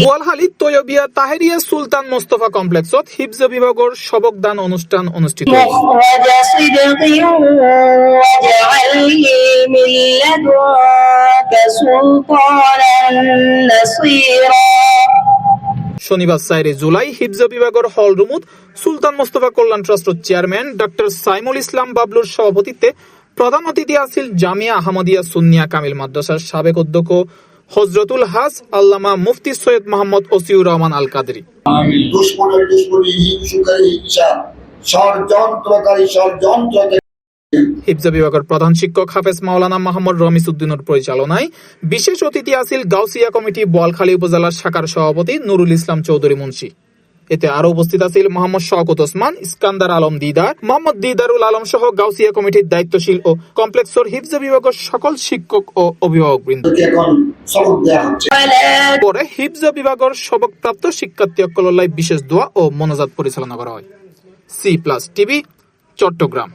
বোয়ালখালী তৈয়বিয়া তাহেরিয়া সুলতান মোস্তফা কমপ্লেক্সত হিফজ বিভাগৰ সবকদান অনুষ্ঠান অনুষ্ঠিত শনিবার 4 জুলাই হিফজ বিভাগৰ হল রুমত সুলতান মোস্তফা কল্যাণ ট্রাস্টৰ চেয়ারম্যান ডক্টর সাইমুল ইসলাম বাবলুর সভাপতিত্বে প্রধান অতিথি আছিল জামিয়া আহমদিয়া সুন্নিয়া কামিল মাদ্রাসার সাবেক অধ্যক্ষ হজরতুল হাজ আল্লামা মুফতি সৈয়দ মোহাম্মদ ওসিউর রহমান আল কাদরি। হিফজ বিভাগের প্রধান শিক্ষক হাফেজ মাওলানা মোহাম্মদ রমিজ উদ্দিনের পরিচালনায় বিশেষ অতিথি আছিল গাউসিয়া কমিটি বোয়ালখালী উপজেলার শাখার সভাপতি নুরুল ইসলাম চৌধুরী মুন্সি। এতে আরো উপস্থিত আছিল মোহাম্মদ শওকত ওসমান, ইস্কান্দার আলম দিদার, মোহাম্মদ দিদারুল আলম সহ গাউসিয়া কমিটির দায়িত্বশীল ও কমপ্লেক্সর হিফজ বিভাগের সকল শিক্ষক ও অভিভাবকবৃন্দ। পরে হিফজ বিভাগের সবকপ্রাপ্ত শিক্ষার্থীসকললৈ বিশেষ দোয়া ও মোনাজাত পরিচালনা করা হয়। C+ TV, Chittagong.